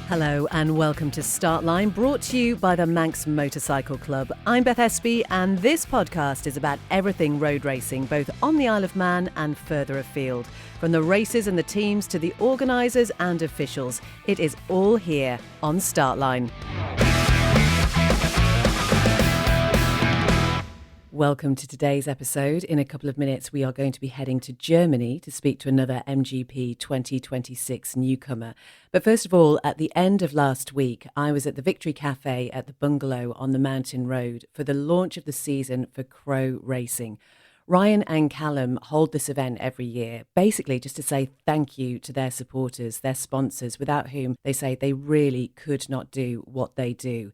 Hello and welcome to Startline, brought to you by the Manx Motorcycle Club. I'm Beth Espy and this podcast is about everything road racing, both on the Isle of Man and further afield. From the races and the teams to the organisers and officials, it is all here on Startline. Welcome to today's episode. In a couple of minutes, we are going to be heading to Germany to speak to another MGP 2026 newcomer. But first of all, at the end of last week, I was at the Victory Cafe at the Bungalow on the Mountain Road for the launch of the season for Crow Racing. Ryan and Callum hold this event every year, basically just to say thank you to their supporters, their sponsors, without whom they say they really could not do what they do.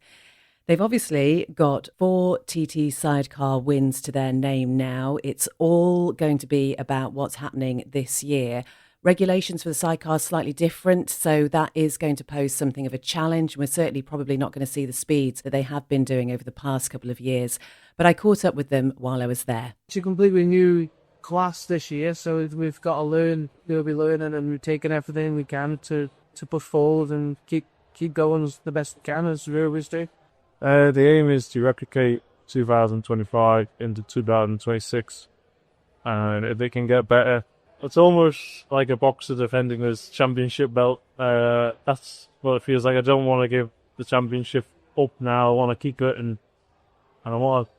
They've obviously got 4 TT sidecar wins to their name now. It's all going to be about what's happening this year. Regulations for the sidecar are slightly different, so that is going to pose something of a challenge. We're certainly probably not going to see the speeds that they have been doing over the past couple of years. But I caught up with them while I was there. It's a completely new class this year, so we've got to learn. We'll be learning, and we're taking everything we can to push forward and keep going as the best we can, as we always do. The aim is to replicate 2025 into 2026, and if they can get better, it's almost like a boxer defending his championship belt. That's what it feels like. I don't want to give the championship up now. I want to keep it, and I want to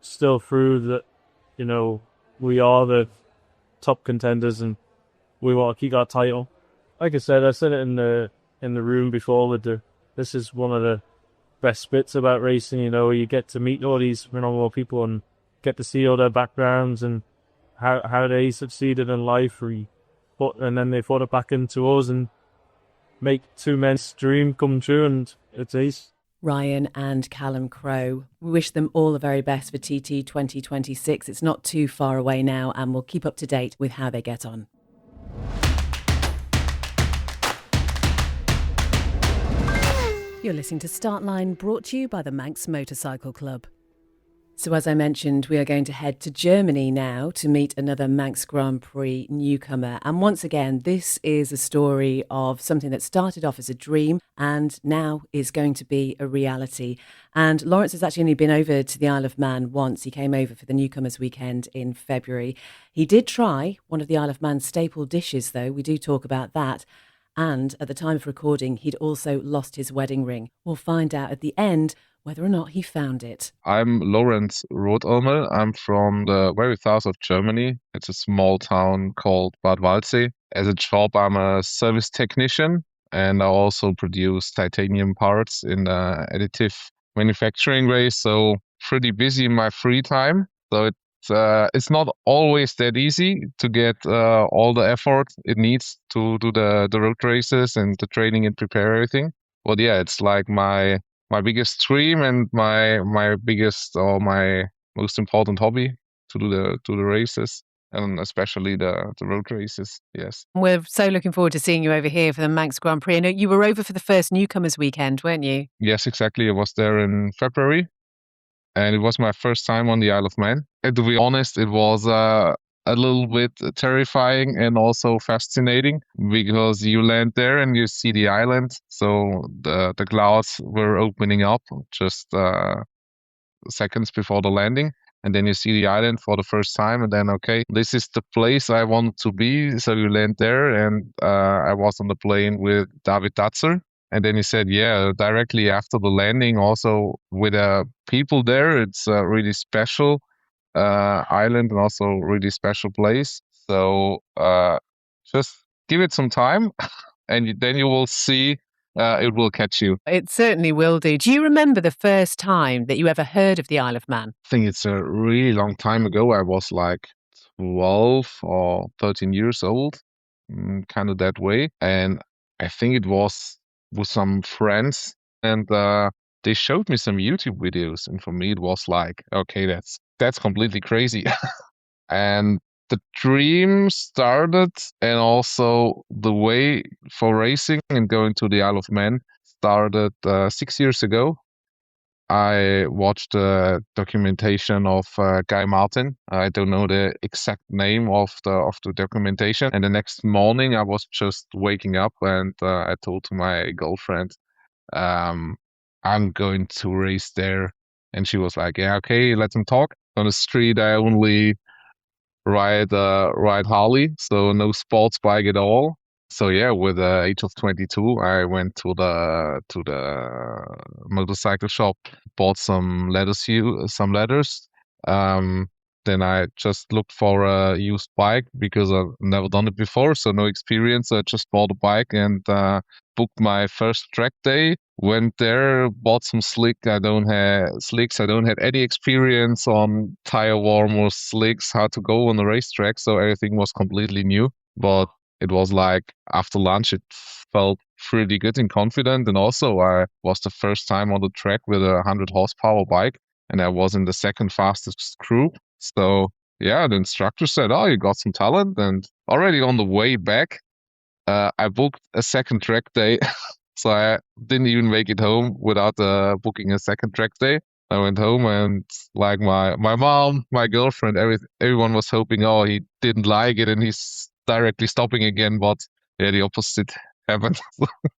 still prove that, you know, we are the top contenders and we want to keep our title. Like I said it in the room before. This is one of the best bits about racing, you know. You get to meet all these phenomenal people and get to see all their backgrounds and how they succeeded in life, and then they put it back into us and make two men's dream come true, and it's ace. Ryan and Callum Crow. We wish them all the very best for TT 2026. It's not too far away now, and we'll keep up to date with how they get on. You're listening to Startline, brought to you by the Manx Motorcycle Club. So as I mentioned, we are going to head to Germany now to meet another Manx Grand Prix newcomer. And once again, this is a story of something that started off as a dream and now is going to be a reality. And Lorenz has actually only been over to the Isle of Man once. He came over for the newcomers weekend in February. He did try one of the Isle of Man's staple dishes, though. We do talk about that. And at the time of recording, he'd also lost his wedding ring. We'll find out at the end whether or not he found it. I'm Lorenz Rothärmel. I'm from the very south of Germany. It's a small town called Bad Waldsee. As a job, I'm a service technician, and I also produce titanium parts in the additive manufacturing race. So pretty busy in my free time. So it's not always that easy to get all the effort it needs to do the road races and the training and prepare everything. But yeah, it's like my biggest dream and my biggest or my most important hobby to do the races, and especially the road races. Yes. We're so looking forward to seeing you over here for the Manx Grand Prix. I know you were over for the first newcomers weekend, weren't you? Yes, exactly. I was there in February. And it was my first time on the Isle of Man. And to be honest, it was a little bit terrifying and also fascinating, because you land there and you see the island. So the clouds were opening up just seconds before the landing. And then you see the island for the first time. And then, okay, this is the place I want to be. So you land there. And I was on the plane with David Datzer. And then he said, yeah, directly after the landing, also with people there, it's a really special island and also really special place. So just give it some time and then you will see it will catch you. It certainly will do. Do you remember the first time that you ever heard of the Isle of Man? I think it's a really long time ago. I was like 12 or 13 years old, kind of that way. And I think it was with some friends, and they showed me some YouTube videos, and for me it was like, okay, that's completely crazy. And the dream started, and also the way for racing and going to the Isle of Man started 6 years ago. I watched a documentation of Guy Martin. I don't know the exact name of the documentation. And the next morning, I was just waking up, and I told to my girlfriend, um, "I'm going to race there." And she was like, "Yeah, okay, let him talk." On the street, I only ride Harley, so no sports bike at all. So yeah, with the age of 22, I went to the motorcycle shop, bought some leathers. Um, then I just looked for a used bike because I've never done it before, so no experience. I just bought a bike and booked my first track day. Went there, bought some slicks. I don't have any experience on tire warmers, slicks, how to go on the racetrack, so everything was completely new. But it was like after lunch, it felt pretty good and confident. And also, I was the first time on the track with a 100 horsepower bike, and I was in the second fastest group. So yeah, the instructor said, "Oh, you got some talent." And already on the way back, I booked a second track day. So I didn't even make it home without booking a second track day. I went home and like my mom, my girlfriend, everyone was hoping, oh, he didn't like it and he's directly stopping again. But yeah, the opposite happened.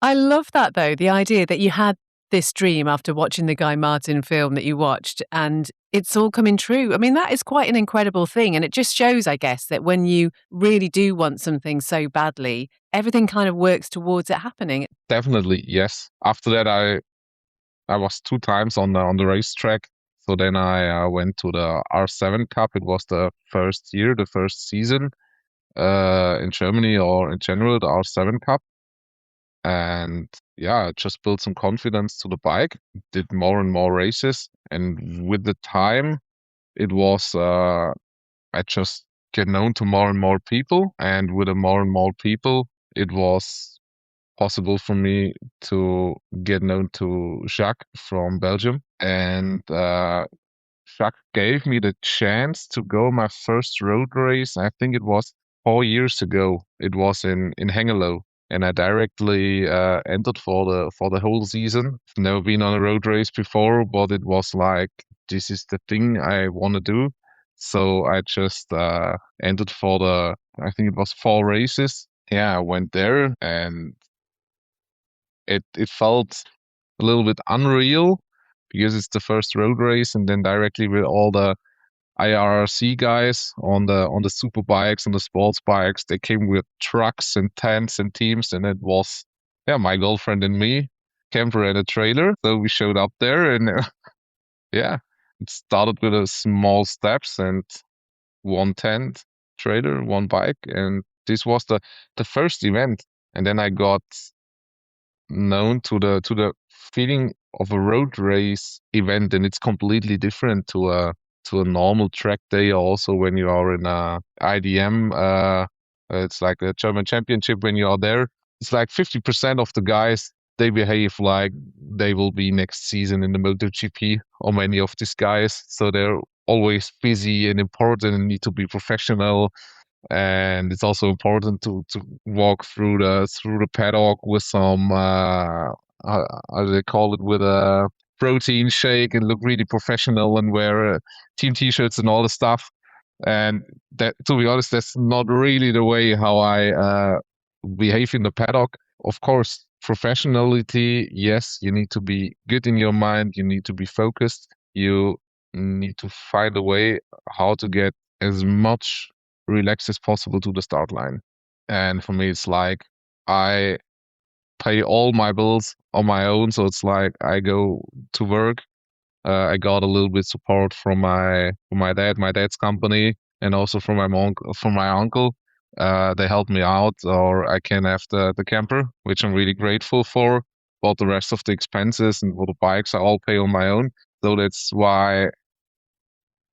I love that, though, the idea that you had this dream after watching the Guy Martin film that you watched, and it's all coming true. I mean, that is quite an incredible thing. And it just shows, I guess, that when you really do want something so badly, everything kind of works towards it happening. Definitely, yes. After that, I was 2 times on the racetrack. So then I went to the R7 Cup. It was the first year, the first season in Germany, or in general, the R7 Cup. And yeah, I just built some confidence to the bike, did more and more races. And with the time, it was, I just get known to more and more people. And with the more and more people, it was possible for me to get known to Jacques from Belgium. And Jacques gave me the chance to go my first road race. I think it was 4 years ago. It was in Hengelo, and I directly entered for the whole season. I've never been on a road race before, but it was like, this is the thing I want to do. So I just entered for I think it was 4 races. Yeah, I went there, and it felt a little bit unreal because it's the first road race, and then directly with all the IRC guys on the super bikes and the sports bikes. They came with trucks and tents and teams, and it was my girlfriend and me, camper and a trailer. So we showed up there, and yeah, it started with a small steps and one tent, trailer, one bike, and this was the first event. And then I got known to the feeling of a road race event, and it's completely different to a normal track day. Also, when you are in a IDM, it's like a German championship. When you are there, it's like 50% of the guys, they behave like they will be next season in the MotoGP, or many of these guys. So they're always busy and important and need to be professional. And it's also important to walk through the paddock with some how do they call it, with a protein shake, and look really professional and wear team t-shirts and all the stuff. And that, to be honest, that's not really the way how I behave in the paddock. Of course, professionality, yes, you need to be good in your mind, you need to be focused, you need to find a way how to get as much relaxed as possible to the start line. And for me, it's like I pay all my bills on my own. So it's like I go to work. I got a little bit support from my dad's company, and also from my uncle. They helped me out, or I can have the camper, which I'm really grateful for. But the rest of the expenses and for the bikes, I all pay on my own. So that's why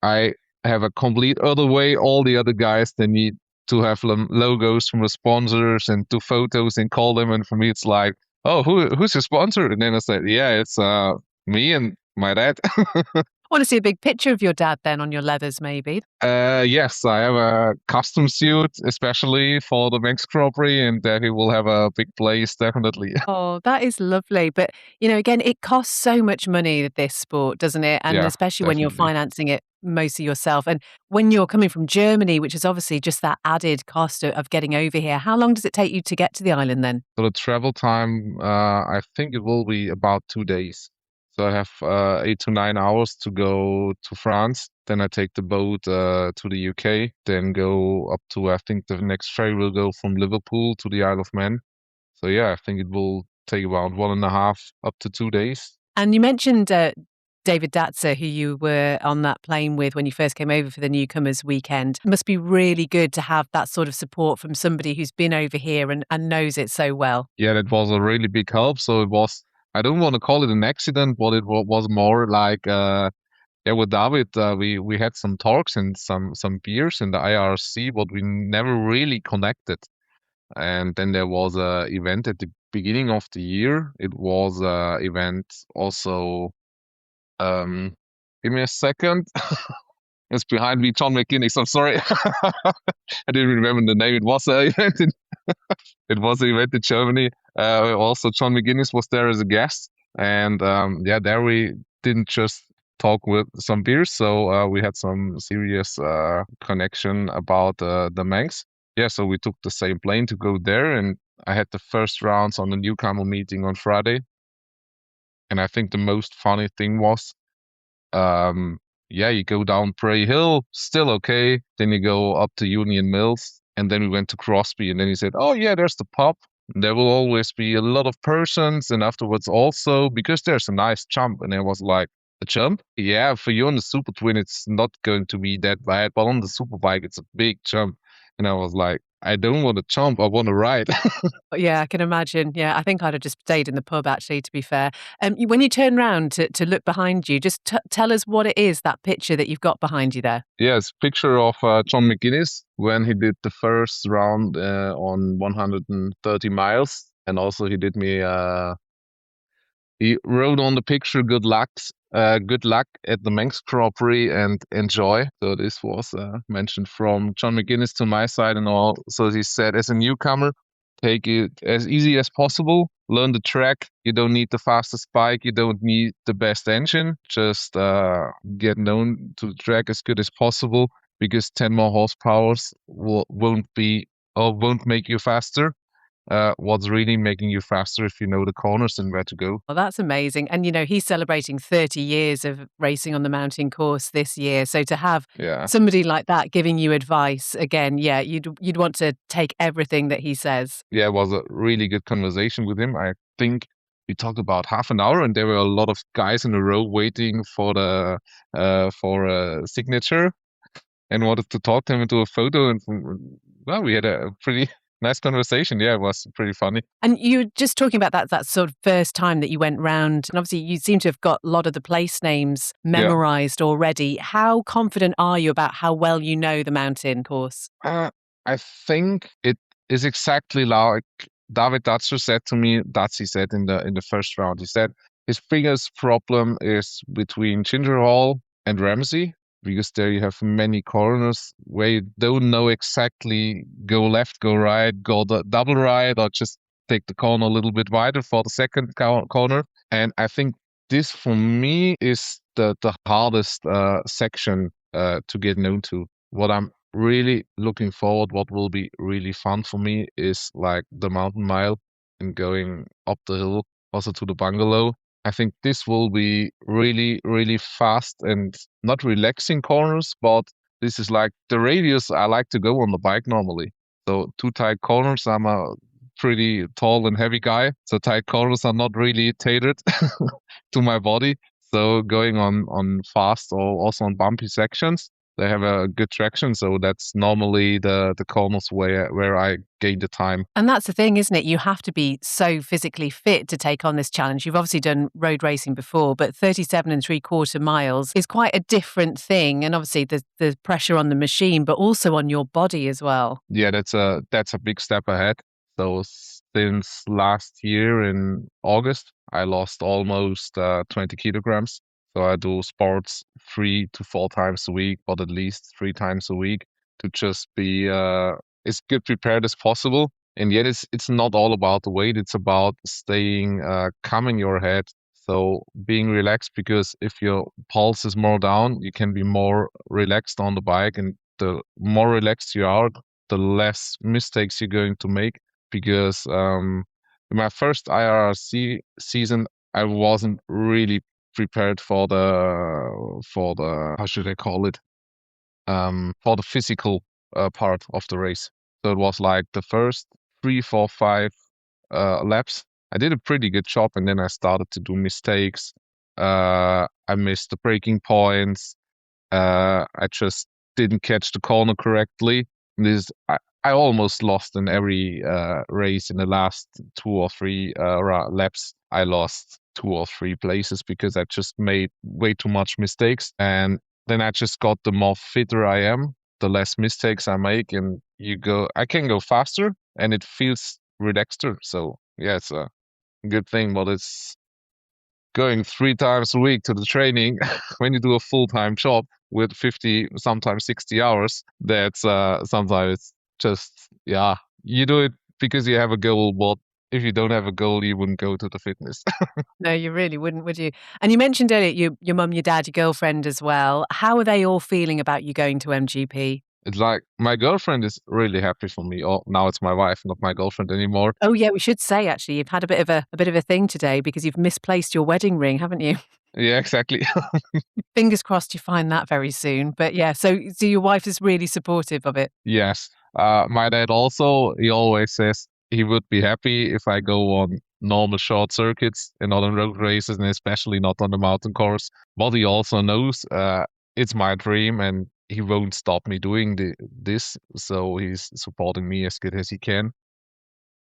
I have a complete other way. All the other guys, they need to have logos from the sponsors and do photos and call them. And for me, it's like, oh, who's your sponsor? And then I said, yeah, it's me and my dad. want to see a big picture of your dad then on your leathers, maybe. Yes, I have a custom suit, especially for the Manx Grand Prix, and there he will have a big place, definitely. Oh, that is lovely. But, again, it costs so much money, this sport, doesn't it? And Yeah, especially when you're definitely. financing it mostly yourself. And when you're coming from Germany, which is obviously just that added cost of getting over here, how long does it take you to get to the island then? So the travel time, I think it will be about 2 days. So I have 8 to 9 hours to go to France. Then I take the boat to the UK, then go up to, I think the next ferry will go from Liverpool to the Isle of Man. So yeah, I think it will take about 1.5 up to 2 days. And you mentioned David Datzer, who you were on that plane with when you first came over for the newcomers weekend. It must be really good to have that sort of support from somebody who's been over here and knows it so well. Yeah, that was a really big help. So it was, I don't want to call it an accident, but it was more like, yeah, with David, we had some talks and some beers in the IRC, but we never really connected. And then there was a event at the beginning of the year. It was a event also. Give me a second. It's behind me, John McGuinness. I'm sorry, I didn't remember the name. It was a event in it was an event in Germany. Also, John McGuinness was there as a guest, and yeah, there we didn't just talk with some beers, so we had some serious connection about the Manx. Yeah, so we took the same plane to go there, and I had the first rounds on the newcomer meeting on Friday. And I think the most funny thing was, yeah, you go down Prairie Hill, still okay. Then you go up to Union Mills, and then we went to Crosby, and then he said, "Oh yeah, there's the pub. There will always be a lot of persons, and afterwards also because there's a nice jump." And I was like, "A jump? Yeah, for you on the Super Twin, it's not going to be that bad, but on the Super Bike, it's a big jump." And I was like, "I don't want to jump. I want to ride." Yeah, I can imagine. Yeah, I think I'd have just stayed in the pub, actually, to be fair. When you turn round to look behind you, just tell us what it is, that picture that you've got behind you there. Yes, picture of John McGuinness when he did the first round on 130 miles, and also he did me. He wrote on the picture, good luck at the Manx Grand Prix and enjoy." So this was mentioned from John McGuinness to my side, and all. So he said, as a newcomer, take it as easy as possible. Learn the track. You don't need the fastest bike. You don't need the best engine. Just get known to the track as good as possible, because 10 more horsepowers won't make you faster. What's really making you faster if you know the corners and where to go. Well, that's amazing. And, he's celebrating 30 years of racing on the mountain course this year. So to have Yeah. somebody like that giving you advice, again, yeah, you'd want to take everything that he says. Yeah, it was a really good conversation with him. I think we talked about half an hour, and there were a lot of guys in a row waiting for a signature and wanted to talk to him and do a photo. And well, we had a pretty nice conversation. Yeah, it was pretty funny. And you were just talking about that sort of first time that you went round, and obviously you seem to have got a lot of the place names memorized already. How confident are you about how well you know the mountain course? I think it is exactly like David Datzer said to me. He said in the first round. He said his biggest problem is between Ginger Hall and Ramsey, because there you have many corners where you don't know exactly go left, go right, go the double right, or just take the corner a little bit wider for the second corner. And I think this for me is the hardest section to get known to. What I'm really looking forward, what will be really fun for me, is like the mountain mile and going up the hill also to the bungalow. I think this will be really, really fast and not relaxing corners, but this is like the radius I like to go on the bike normally. So two tight corners, I'm a pretty tall and heavy guy, so tight corners are not really tailored to my body. So going on fast or also on bumpy sections, they have a good traction. So that's normally the corners where I gain the time. And that's the thing, isn't it? You have to be so physically fit to take on this challenge. You've obviously done road racing before, but 37.75 miles is quite a different thing. And obviously the pressure on the machine, but also on your body as well. Yeah, that's a big step ahead. So since last year in August, I lost almost 20 kilograms. So I do sports 3 to 4 times a week, but at least 3 times a week to just be as good prepared as possible. And yet it's not all about the weight. It's about staying calm in your head. So being relaxed, because if your pulse is more down, you can be more relaxed on the bike. And the more relaxed you are, the less mistakes you're going to make. Because in my first IRC season, I wasn't really prepared for the how should I call it, for the physical part of the race. So it was like the first 3, 4, 5 laps. I did a pretty good job, and then I started to do mistakes. I missed the braking points. I just didn't catch the corner correctly. I almost lost in every race in the last 2 or 3 laps. I lost 2 or 3 places because I just made way too much mistakes. And then I just got, the more fitter I am, the less mistakes I make, and I can go faster, and it feels relaxed. So yeah, it's a good thing, but it's going 3 times a week to the training when you do a full-time job with 50, sometimes 60 hours. That's sometimes it's just, yeah, you do it because you have a goal, but if you don't have a goal, you wouldn't go to the fitness. No, you really wouldn't, would you? And you mentioned earlier your mum, your dad, your girlfriend as well. How are they all feeling about you going to MGP? It's like my girlfriend is really happy for me. Oh, now it's my wife, not my girlfriend anymore. Oh yeah, we should say actually you've had a bit of a thing today because you've misplaced your wedding ring, haven't you? Yeah, exactly. Fingers crossed you find that very soon. But yeah, so your wife is really supportive of it. Yes. My dad also, he always says he would be happy if I go on normal short circuits and not on road races, and especially not on the mountain course. But he also knows it's my dream, and he won't stop me doing this. So he's supporting me as good as he can.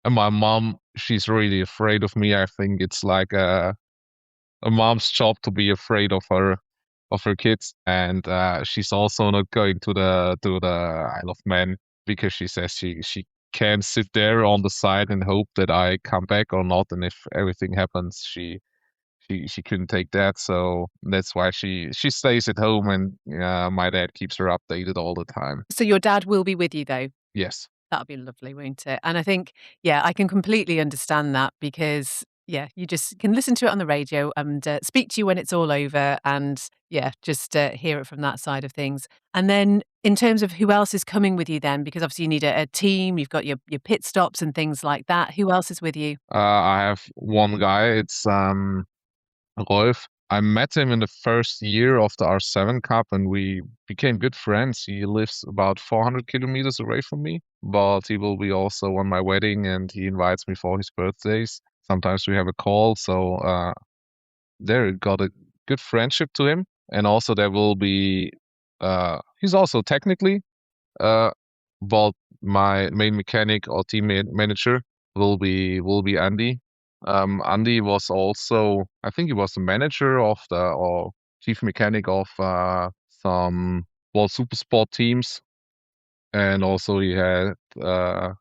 And my mom, she's really afraid of me. I think it's like a mom's job to be afraid of her kids, and she's also not going to the Isle of Man because she says she can't sit there on the side and hope that I come back or not, and if everything happens, she couldn't take that, so that's why she stays at home, and my dad keeps her updated all the time. So your dad will be with you though. Yes. That'll be lovely, won't it? And I think, yeah, I can completely understand that because, yeah, you just can listen to it on the radio and speak to you when it's all over and, yeah, just hear it from that side of things. And then in terms of who else is coming with you then, because obviously you need a team, you've got your pit stops and things like that. Who else is with you? I have one guy, it's Rolf. I met him in the first year of the R7 Cup, and we became good friends. He lives about 400 kilometers away from me, but he will be also on my wedding, and he invites me for his birthdays. Sometimes we have a call, so there got a good friendship to him. And also there will be, he's also technically, uh, but my main mechanic or team manager will be Andy. Andy was also, I think he was the manager of or chief mechanic of some World Super Sport teams, and also he had an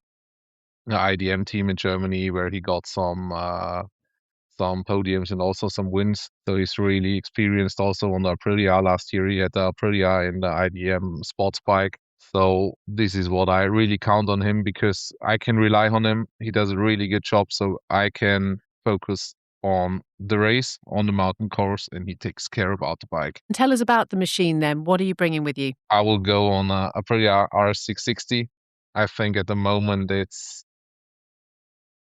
IDM team in Germany where he got some podiums and also some wins. So he's really experienced also on the Aprilia. Last year he had the Aprilia in the IDM sports bike. So this is what I really count on him, because I can rely on him. He does a really good job, so I can focus on the race, on the mountain course, and he takes care about the bike. And tell us about the machine then. What are you bringing with you? I will go on a Aprilia R660. I think at the moment it's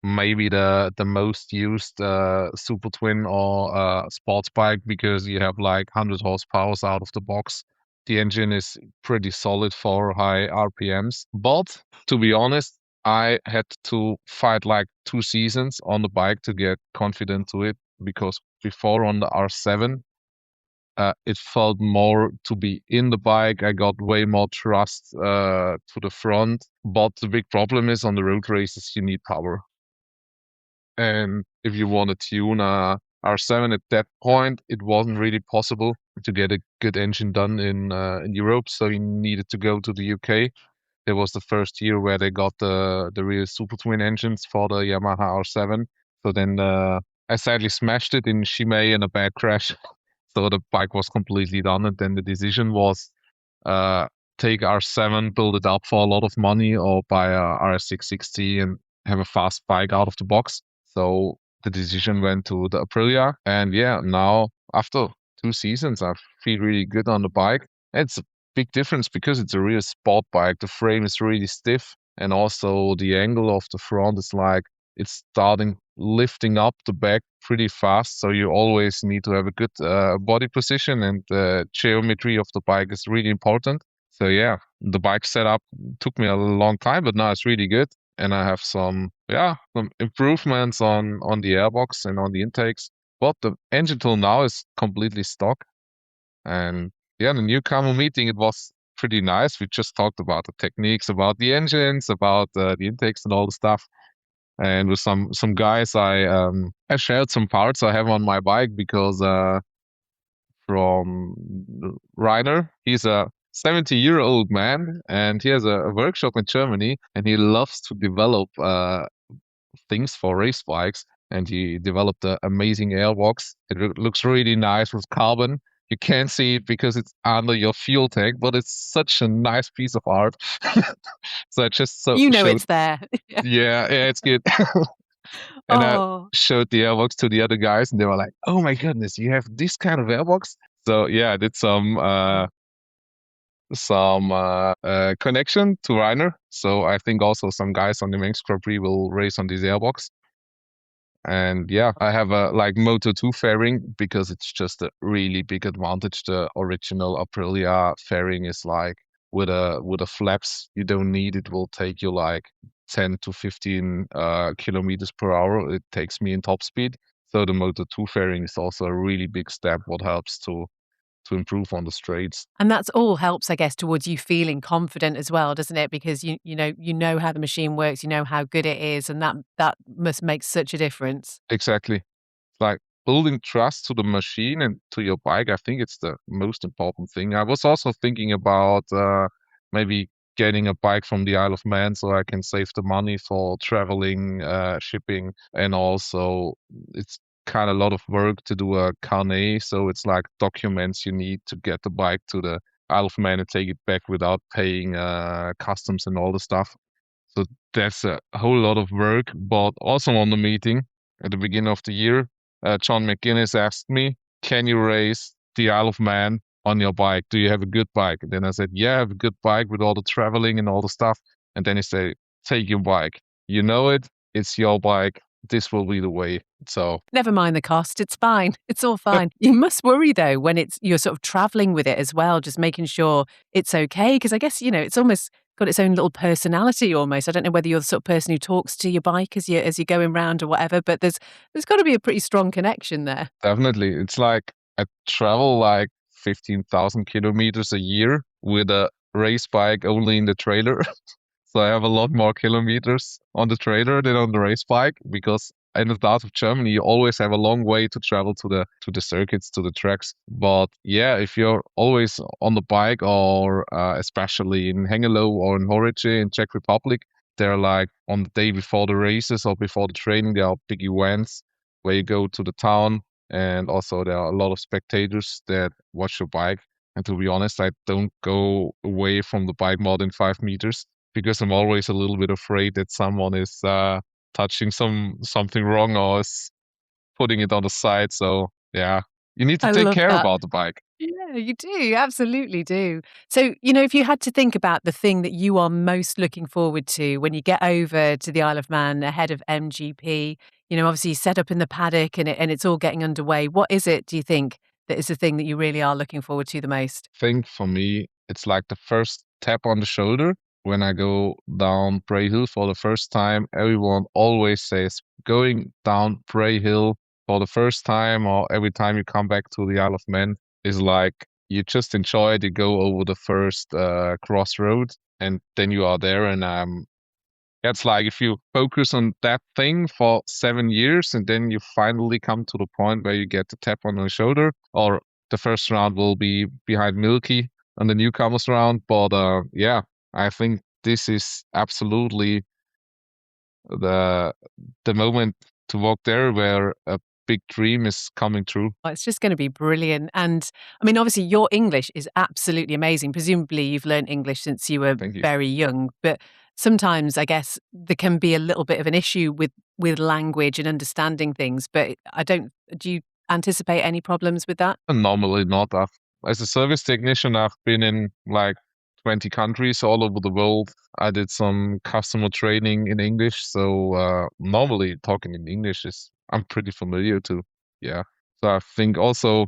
maybe the most used super twin or sports bike, because you have like 100 horsepower out of the box. The engine is pretty solid for high RPMs, but to be honest, I had to fight like 2 seasons on the bike to get confident to it, because before on the R7 it felt more to be in the bike. I got way more trust to the front, but the big problem is on the road races you need power. And if you want to tune a R7 at that point, it wasn't really possible to get a good engine done in Europe. So you needed to go to the UK. It was the first year where they got the real super twin engines for the Yamaha R7. So then I sadly smashed it in Chimay in a bad crash. So the bike was completely done, and then the decision was take R7, build it up for a lot of money, or buy a RS660 and have a fast bike out of the box. So the decision went to the Aprilia, and yeah, now after 2 seasons, I feel really good on the bike. It's a big difference because it's a real sport bike. The frame is really stiff, and also the angle of the front is like it's starting lifting up the back pretty fast. So you always need to have a good body position, and the geometry of the bike is really important. So yeah, the bike setup took me a long time, but now it's really good. And I have some improvements on the airbox and on the intakes. But the engine till now is completely stock. And yeah, the newcomer meeting, it was pretty nice. We just talked about the techniques, about the engines, about the intakes and all the stuff. And with some guys, I shared some parts I have on my bike because from Rainer, he's a 70-year-old man, and he has a workshop in Germany, and he loves to develop things for race bikes. And he developed an amazing airbox. It looks really nice with carbon. You can't see it because it's under your fuel tank, but it's such a nice piece of art. So I just showed. It's there. Yeah, it's good. And I showed the airbox to the other guys, and they were like, "Oh my goodness, you have this kind of airbox!" So yeah, I did some connection to Rainer. So I think also some guys on the Manx Grand Prix will race on this airbox. And yeah, I have a Moto2 fairing because it's just a really big advantage. The original Aprilia fairing is like with a flaps you don't need. It will take you like 10 to 15 kilometers per hour. It takes me in top speed. So the Moto2 fairing is also a really big step. What helps to improve on the straights. And that's all helps, I guess, towards you feeling confident as well, doesn't it? Because you know how the machine works, you know how good it is, and that must make such a difference. Exactly. Like building trust to the machine and to your bike, I think it's the most important thing. I was also thinking about maybe getting a bike from the Isle of Man so I can save the money for traveling, shipping, and also it's kind of a lot of work to do a carnet. So it's like documents you need to get the bike to the Isle of Man and take it back without paying customs and all the stuff. So that's a whole lot of work. But also on the meeting at the beginning of the year, John McGuinness asked me, "Can you race the Isle of Man on your bike? Do you have a good bike?" And then I said, "Yeah, I have a good bike with all the traveling and all the stuff." And then he said, "Take your bike. You know it. It's your bike. This will be the way." So never mind the cost. It's fine. It's all fine. You must worry though when you're sort of traveling with it as well, just making sure it's okay. Because I guess it's almost got its own little personality almost. I don't know whether you're the sort of person who talks to your bike as you're going around or whatever, but there's got to be a pretty strong connection there. Definitely, it's like I travel like 15,000 kilometers a year with a race bike only in the trailer. So I have a lot more kilometers on the trailer than on the race bike because in the south of Germany, you always have a long way to travel to the circuits, to the tracks. But yeah, if you're always on the bike or especially in Hengelo or in Horice in Czech Republic, they're like on the day before the races or before the training, there are big events where you go to the town, and also there are a lot of spectators that watch your bike. And to be honest, I don't go away from the bike more than 5 meters because I'm always a little bit afraid that someone is touching something wrong or is putting it on the side. So yeah, you need to I take love care that. about the bike. Yeah, you do. You absolutely do. So, if you had to think about the thing that you are most looking forward to when you get over to the Isle of Man ahead of MGP, obviously you set up in the paddock and it's all getting underway. What is it, do you think, that is the thing that you really are looking forward to the most? I think for me, it's like the first tap on the shoulder when I go down Bray Hill for the first time. Everyone always says going down Bray Hill for the first time or every time you come back to the Isle of Man is like you just enjoy it. You go over the first crossroad and then you are there. And it's like if you focus on that thing for 7 years and then you finally come to the point where you get the tap on the shoulder, or the first round will be behind Milky on the newcomers round. But yeah, I think this is absolutely the moment to walk there where big dream is coming true. Oh, it's just going to be brilliant. And I mean, obviously, your English is absolutely amazing. Presumably, you've learned English since you were Thank you. very young. But sometimes, I guess, there can be a little bit of an issue with language and understanding things. But do you anticipate any problems with that? Normally not. As a service technician, I've been in like 20 countries all over the world. I did some customer training in English, so normally talking in English I'm pretty familiar to. Yeah. So I think also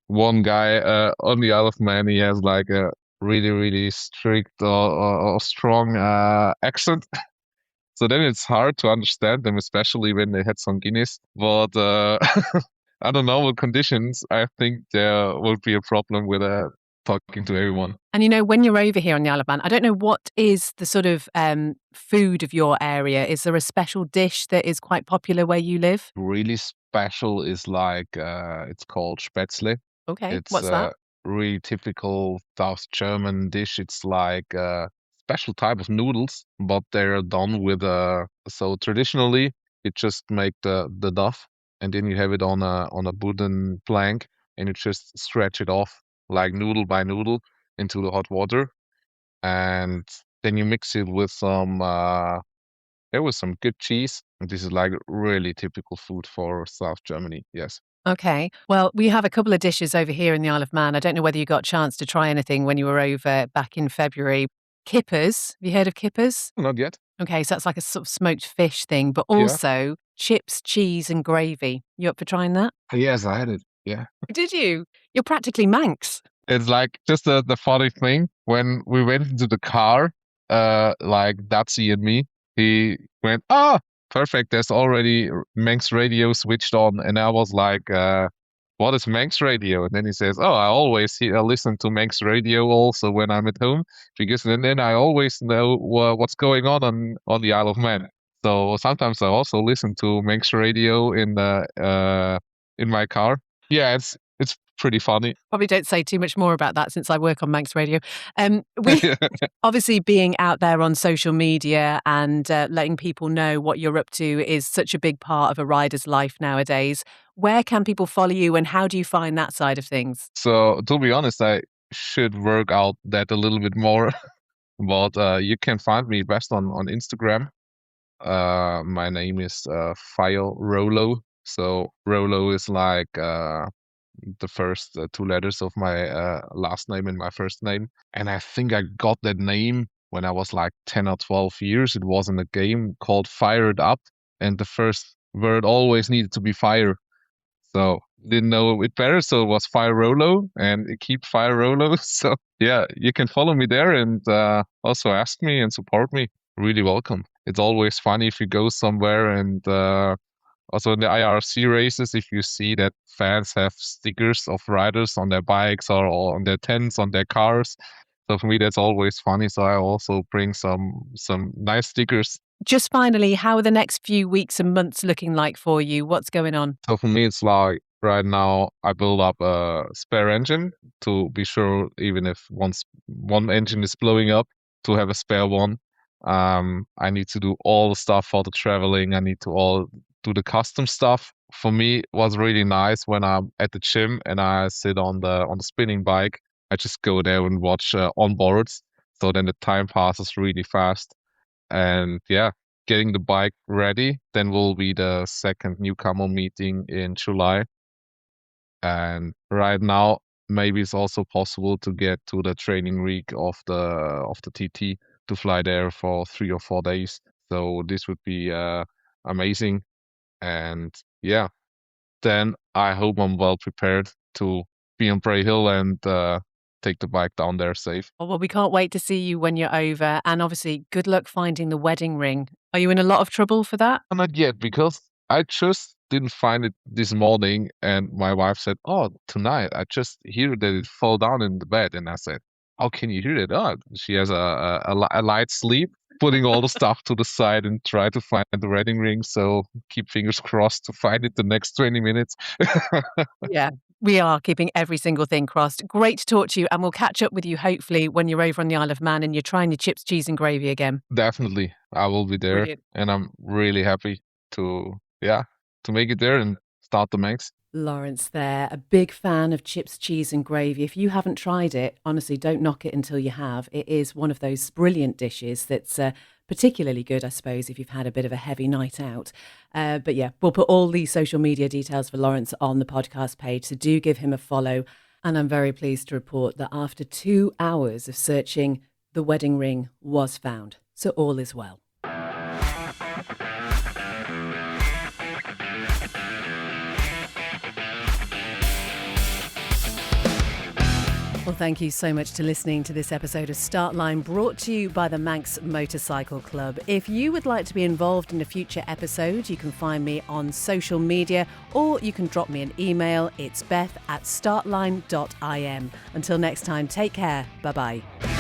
one guy on the Isle of Man, he has like a really, really strict or strong accent. So then it's hard to understand them, especially when they had some Guinness. But under normal conditions, I think there will be a problem with talking to everyone. And when you're over here on the Isle of Man, I don't know what is the sort of food of your area. Is there a special dish that is quite popular where you live? Really special is like it's called Spätzle. Okay, It's what's a that? really typical South German dish. It's like a special type of noodles, but they're done with so traditionally you just make the dough and then you have it on a wooden plank and you just stretch it off like noodle by noodle into the hot water and then you mix it with some good cheese. And this is like really typical food for South Germany. Yes. Okay. Well, we have a couple of dishes over here in the Isle of Man. I don't know whether you got a chance to try anything when you were over back in February. Kippers. Have you heard of kippers? Not yet. Okay, so that's like a sort of smoked fish thing, but Yeah. also chips, cheese, and gravy. You up for trying that? Yes, I had it. Yeah. Did you? You're practically Manx. It's like just the funny thing when we went into the car, like Datsy and me, he went, perfect. There's already Manx radio switched on. And I was like, what is Manx radio? And then he says, I always listen to Manx radio also when I'm at home because then I always know what's going on the Isle of Man. So sometimes I also listen to Manx radio in my car. Yeah, it's pretty funny. Probably don't say too much more about that since I work on Manx Radio. We obviously being out there on social media and letting people know what you're up to is such a big part of a rider's life nowadays. Where can people follow you and how do you find that side of things? So to be honest, I should work out that a little bit more, but you can find me best on Instagram. My name is File Rolo. So Rolo is like the first two letters of my last name and my first name. And I think I got that name when I was like 10 or 12 years. It was in a game called Fire It Up, and the first word always needed to be fire. So didn't know it better, so it was Fire Rolo and keep Fire Rolo. So yeah, you can follow me there and also ask me and support me. Really welcome. It's always funny if you go somewhere and also in the IRC races, if you see that fans have stickers of riders on their bikes or on their tents, on their cars. So for me, that's always funny. So I also bring some nice stickers. Just finally, how are the next few weeks and months looking like for you? What's going on? So for me, it's like right now I build up a spare engine to be sure, even if one engine is blowing up, to have a spare one. I need to do all the stuff for the traveling. I need to all do the custom stuff. For me, it was really nice when I'm at the gym and I sit on the spinning bike. I just go there and watch onboards. So then the time passes really fast. And yeah, getting the bike ready. Then will be the second newcomer meeting in July. And right now, maybe it's also possible to get to the training week of the TT to fly there for 3 or 4 days. So this would be amazing. And yeah, then I hope I'm well prepared to be on Bray Hill and take the bike down there safe. Oh, well, we can't wait to see you when you're over. And obviously, good luck finding the wedding ring. Are you in a lot of trouble for that? Not yet, because I just didn't find it this morning, and my wife said, tonight I just hear that it fell down in the bed. And I said, how can you hear it? She has a light sleep, putting all the stuff to the side and try to find the wedding ring. So keep fingers crossed to find it the next 20 minutes. Yeah, we are keeping every single thing crossed. Great to talk to you, and we'll catch up with you hopefully when you're over on the Isle of Man and you're trying your chips, cheese, and gravy again. Definitely, I will be there. Brilliant. And I'm really happy to make it there and start the Manx. Lawrence there, a big fan of chips, cheese and gravy. If you haven't tried it, honestly, don't knock it until you have. It is one of those brilliant dishes that's particularly good, I suppose, if you've had a bit of a heavy night out. But yeah, we'll put all the social media details for Lawrence on the podcast page, so do give him a follow. And I'm very pleased to report that after 2 hours of searching, the wedding ring was found. So all is well. Well, thank you so much for listening to this episode of Startline, brought to you by the Manx Motorcycle Club. If you would like to be involved in a future episode, you can find me on social media or you can drop me an email. It's beth@startline.im. Until next time, take care. Bye-bye.